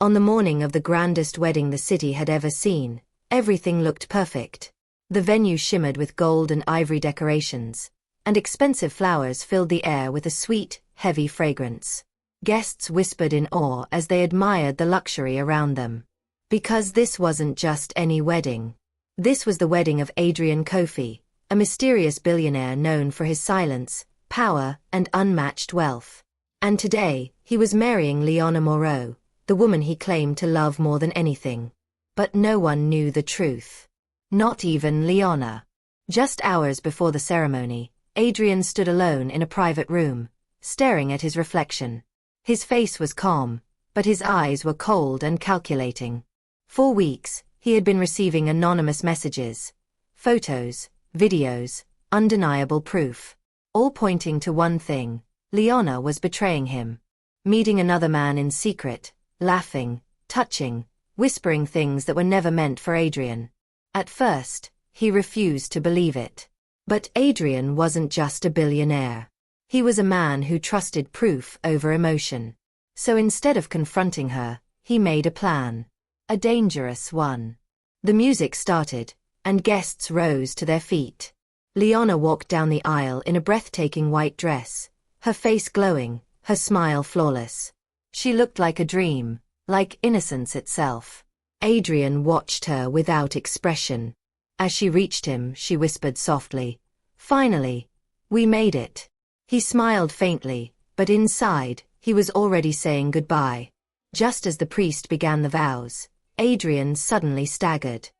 On the morning of the grandest wedding the city had ever seen, everything looked perfect. The venue shimmered with gold and ivory decorations, and expensive flowers filled the air with a sweet, heavy fragrance. Guests whispered in awe as they admired the luxury around them. Because this wasn't just any wedding. This was the wedding of Adrian Kofi, a mysterious billionaire known for his silence, power, and unmatched wealth. And today, he was marrying Leona Moreau, the woman he claimed to love more than anything. But no one knew the truth. Not even Leona. Just hours before the ceremony, Adrian stood alone in a private room, staring at his reflection. His face was calm, but his eyes were cold and calculating. For weeks, he had been receiving anonymous messages, photos, videos, undeniable proof, all pointing to one thing: Leona was betraying him. Meeting another man in secret, laughing, touching, whispering things that were never meant for Adrian. At first, he refused to believe it. But Adrian wasn't just a billionaire. He was a man who trusted proof over emotion. So instead of confronting her, he made a plan. A dangerous one. The music started, and guests rose to their feet. Leona walked down the aisle in a breathtaking white dress, her face glowing, her smile flawless. She looked like a dream, like innocence itself. Adrian watched her without expression. As she reached him, she whispered softly, "Finally, we made it." He smiled faintly, but inside, he was already saying goodbye. Just as the priest began the vows, Adrian suddenly staggered.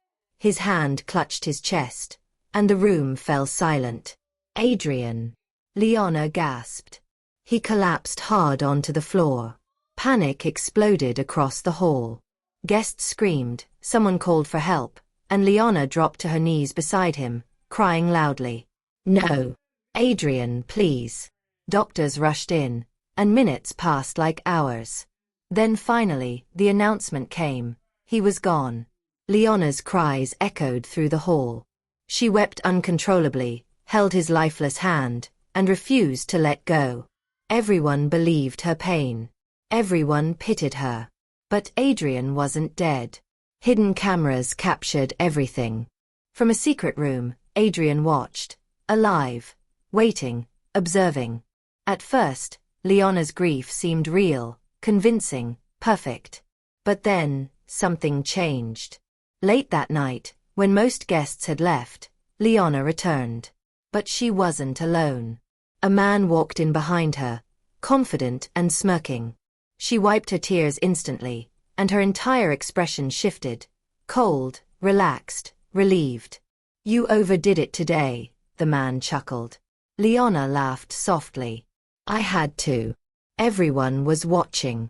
His hand clutched his chest, and the room fell silent. "Adrian!" Leona gasped. He collapsed hard onto the floor. Panic exploded across the hall. Guests screamed, someone called for help, and Leona dropped to her knees beside him, crying loudly. "No! Adrian, please!" Doctors rushed in, and minutes passed like hours. Then finally, the announcement came. He was gone. Leona's cries echoed through the hall. She wept uncontrollably, held his lifeless hand, and refused to let go. Everyone believed her pain. Everyone pitied her. But Adrian wasn't dead. Hidden cameras captured everything. From a secret room, Adrian watched, alive, waiting, observing. At first, Leona's grief seemed real, convincing, perfect. But then, something changed. Late that night, when most guests had left, Leona returned. But she wasn't alone. A man walked in behind her, confident and smirking. She wiped her tears instantly, and her entire expression shifted. Cold, relaxed, relieved. "You overdid it today," the man chuckled. Leona laughed softly. "I had to. Everyone was watching."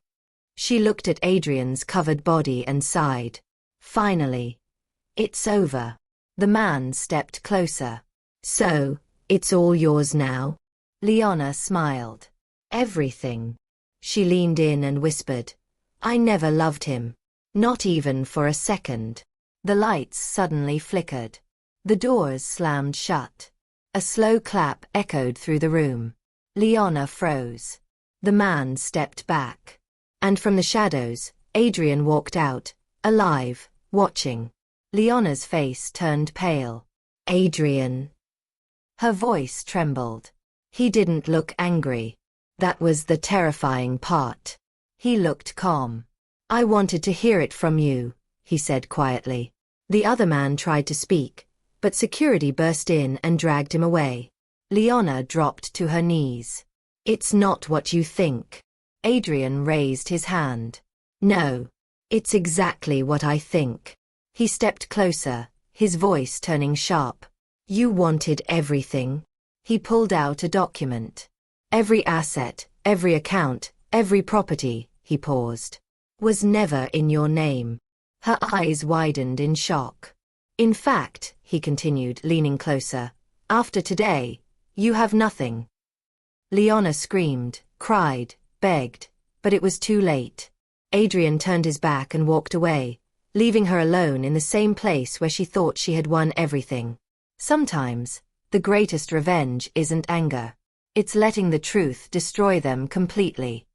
She looked at Adrian's covered body and sighed. Finally. "It's over." The man stepped closer. "So, it's all yours now?" Leona smiled. "Everything." She leaned in and whispered, "I never loved him. Not even for a second." The lights suddenly flickered. The doors slammed shut. A slow clap echoed through the room. Leona froze. The man stepped back. And from the shadows, Adrian walked out, alive, watching. Leona's face turned pale. "Adrian." Her voice trembled. He didn't look angry. That was the terrifying part. He looked calm. "I wanted to hear it from you," he said quietly. The other man tried to speak, but security burst in and dragged him away. Leona dropped to her knees. "It's not what you think." Adrian raised his hand. "No. It's exactly what I think." He stepped closer, his voice turning sharp. "You wanted everything." He pulled out a document. "Every asset, every account, every property," he paused, "was never in your name." Her eyes widened in shock. "In fact," he continued, leaning closer, "after today, you have nothing." Leona screamed, cried, begged, but it was too late. Adrian turned his back and walked away, leaving her alone in the same place where she thought she had won everything. Sometimes, the greatest revenge isn't anger. It's letting the truth destroy them completely.